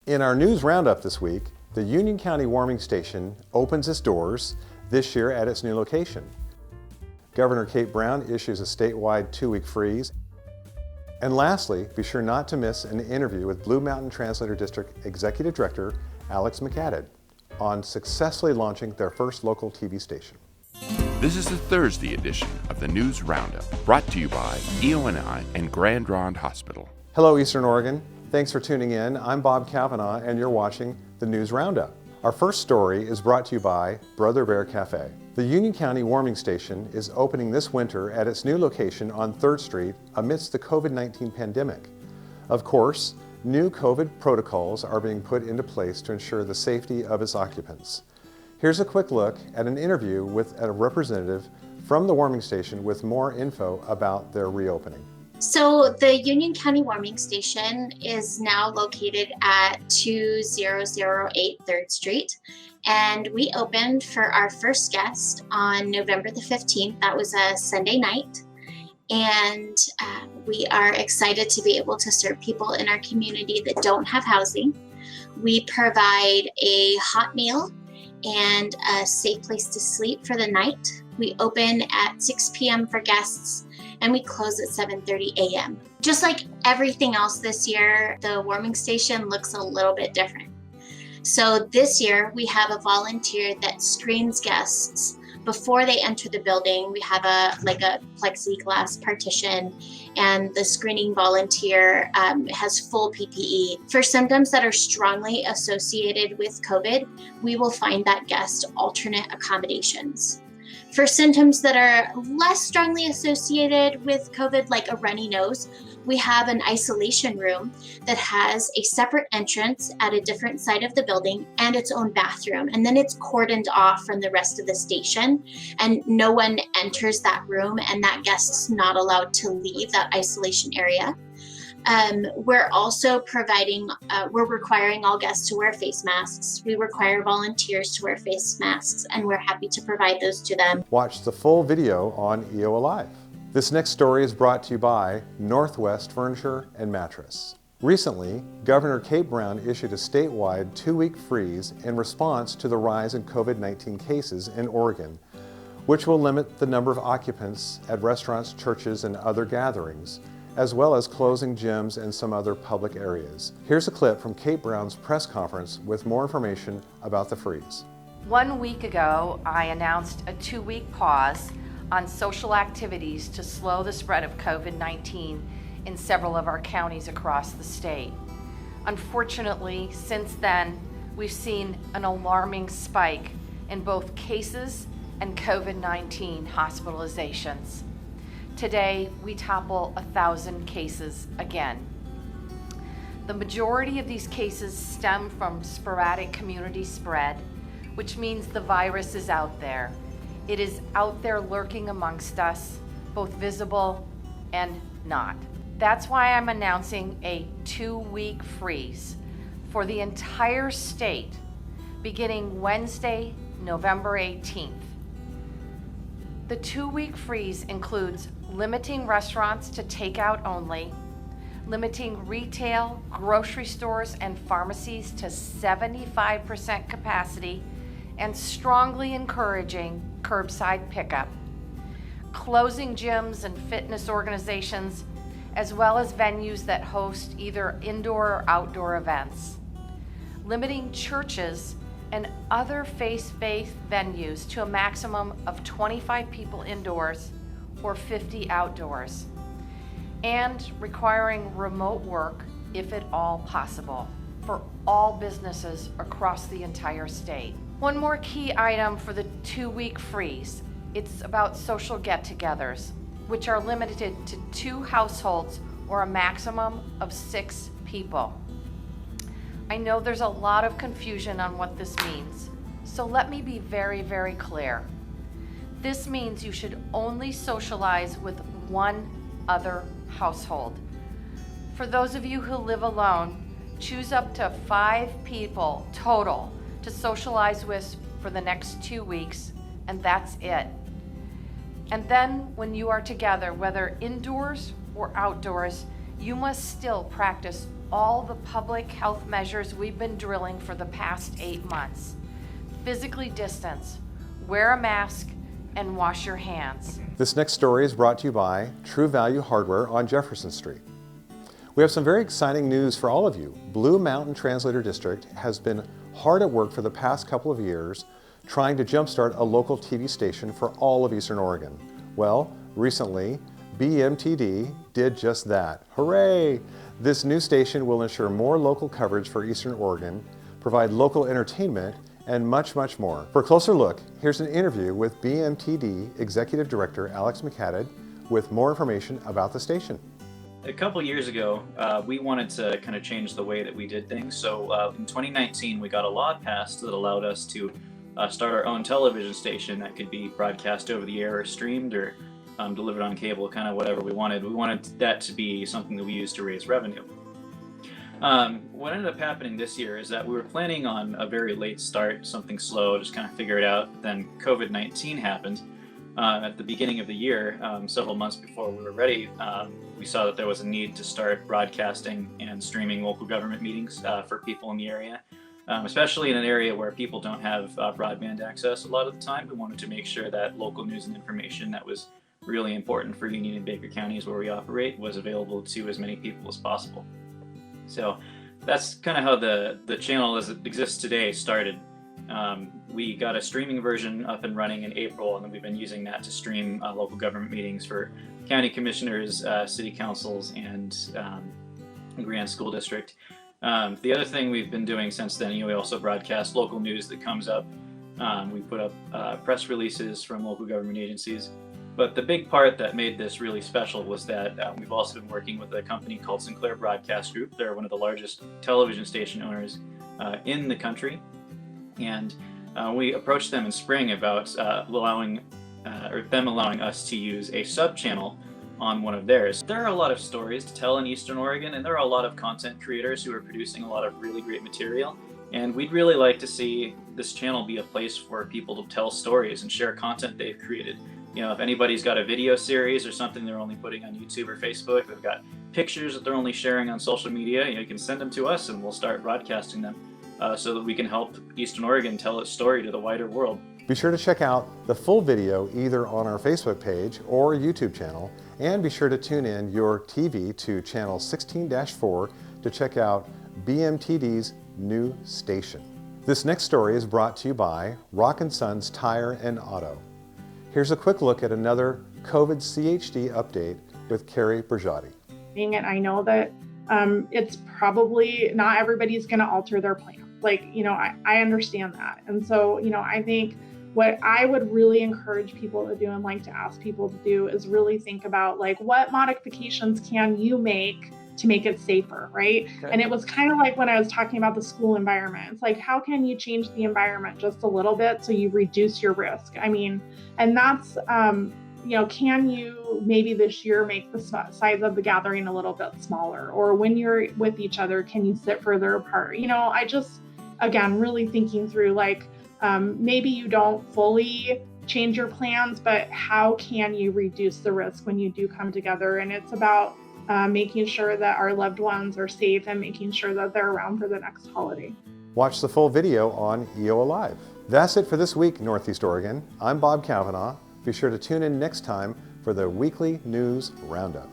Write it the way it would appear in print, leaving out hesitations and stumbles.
In our news roundup this week, the Union County Warming Station opens its doors this year at its new location. Governor Kate Brown issues a statewide 2-week freeze. And lastly, be sure not to miss an interview with Blue Mountain Translator District Executive Director Alex McHaddad on successfully launching their first local TV station. This is the Thursday edition of the News Roundup, brought to you by EONI and Grand Ronde Hospital. Hello, Eastern Oregon. Thanks for tuning in. I'm Bob Kavanaugh, and you're watching the News Roundup. Our first story is brought to you by Brother Bear Cafe. The Union County Warming Station is opening this winter at its new location on 3rd Street amidst the COVID-19 pandemic. Of course, new COVID protocols are being put into place to ensure the safety of its occupants. Here's a quick look at an interview with a representative from the warming station with more info about their reopening. So the Union County Warming Station is now located at 2008 3rd Street, and we opened for our first guest on November the 15th. That was a Sunday night, and we are excited to be able to serve people in our community that don't have housing. We provide a hot meal and a safe place to sleep for the night. We open at 6 p.m. for guests, and we close at 7:30 a.m. Just like everything else this year, the warming station looks a little bit different. So this year we have a volunteer that screens guests before they enter the building. We have a plexiglass partition, and the screening volunteer has full PPE. For symptoms that are strongly associated with COVID, we will find that guest alternate accommodations. For symptoms that are less strongly associated with COVID, like a runny nose, we have an isolation room that has a separate entrance at a different side of the building and its own bathroom. And then it's cordoned off from the rest of the station, and no one enters that room, and that guest's not allowed to leave that isolation area. We're also we're requiring all guests to wear face masks. We require volunteers to wear face masks, and we're happy to provide those to them. Watch the full video on EO Alive. This next story is brought to you by Northwest Furniture and Mattress. Recently, Governor Kate Brown issued a statewide 2-week freeze in response to the rise in COVID-19 cases in Oregon, which will limit the number of occupants at restaurants, churches, and other gatherings, as well as closing gyms and some other public areas. Here's a clip from Kate Brown's press conference with more information about the freeze. 1 week ago, I announced a 2-week pause on social activities to slow the spread of COVID-19 in several of our counties across the state. Unfortunately, since then, we've seen an alarming spike in both cases and COVID-19 hospitalizations. Today, we topple 1,000 cases again. The majority of these cases stem from sporadic community spread, which means the virus is out there. It is out there lurking amongst us, both visible and not. That's why I'm announcing a 2-week freeze for the entire state, beginning Wednesday, November 18th. The 2-week freeze includes limiting restaurants to takeout only, limiting retail, grocery stores, and pharmacies to 75% capacity, and strongly encouraging curbside pickup, closing gyms and fitness organizations, as well as venues that host either indoor or outdoor events, limiting churches and other faith-based venues to a maximum of 25 people indoors or 50 outdoors, and requiring remote work, if at all possible, for all businesses across the entire state. One more key item for the 2-week freeze. It's about social get-togethers, which are limited to 2 households or a maximum of 6 people. I know there's a lot of confusion on what this means, so let me be very, very clear. This means you should only socialize with 1 other household. For those of you who live alone, choose up to 5 people total to socialize with for the next 2 weeks, and that's it. And then when you are together, whether indoors or outdoors, you must still practice all the public health measures we've been drilling for the past 8 months. Physically distance, wear a mask, and wash your hands. This next story is brought to you by True Value Hardware on Jefferson Street. We have some very exciting news for all of you. Blue Mountain Translator District has been hard at work for the past couple of years trying to jumpstart a local TV station for all of Eastern Oregon. Well, recently, BMTD did just that. Hooray! This new station will ensure more local coverage for Eastern Oregon, provide local entertainment, and much, much more. For a closer look, here's an interview with BMTD Executive Director Alex McHaddad with more information about the station. A couple years ago, we wanted to kind of change the way that we did things. So in 2019, we got a law passed that allowed us to start our own television station that could be broadcast over the air or streamed or delivered on cable, kind of whatever we wanted. We wanted that to be something that we used to raise revenue. What ended up happening this year is that we were planning on a very late start, something slow, just kind of figure it out. Then COVID-19 happened at the beginning of the year, several months before we were ready. We saw that there was a need to start broadcasting and streaming local government meetings for people in the area, especially in an area where people don't have broadband access a lot of the time. We wanted to make sure that local news and information that was really important for Union and Baker counties where we operate was available to as many people as possible. So that's kind of how the channel as it exists today started. We got a streaming version up and running in April, and then we've been using that to stream local government meetings for county commissioners, city councils, and Grand School District. The other thing we've been doing since then, we also broadcast local news that comes up. We put up press releases from local government agencies. But the big part that made this really special was that we've also been working with a company called Sinclair Broadcast Group. They're one of the largest television station owners in the country. And we approached them in spring about allowing us to use a sub-channel on one of theirs. There are a lot of stories to tell in Eastern Oregon, and there are a lot of content creators who are producing a lot of really great material. And we'd really like to see this channel be a place for people to tell stories and share content they've created. If anybody's got a video series or something they're only putting on YouTube or Facebook, they've got pictures that they're only sharing on social media, you can send them to us and we'll start broadcasting them so that we can help Eastern Oregon tell its story to the wider world. Be sure to check out the full video either on our Facebook page or YouTube channel, and be sure to tune in your TV to channel 16-4 to check out BMTD's new station. This next story is brought to you by Rock & Sons Tire and Auto. Here's a quick look at another COVID CHD update with Carrie Bergiotti. And I know that it's probably not everybody's going to alter their plan. I understand that. And so, I think what I would really encourage people to do and like to ask people to do is really think about what modifications can you make to make it safer, right? Okay. And it was kind of like when I was talking about the school environment. It's how can you change the environment just a little bit so you reduce your risk? And that's, can you maybe this year make the size of the gathering a little bit smaller? Or when you're with each other, can you sit further apart? I just, again, really thinking through maybe you don't fully change your plans, but how can you reduce the risk when you do come together? And it's about making sure that our loved ones are safe and making sure that they're around for the next holiday. Watch the full video on EO Alive. That's it for this week, Northeast Oregon. I'm Bob Kavanaugh. Be sure to tune in next time for the weekly News Roundup.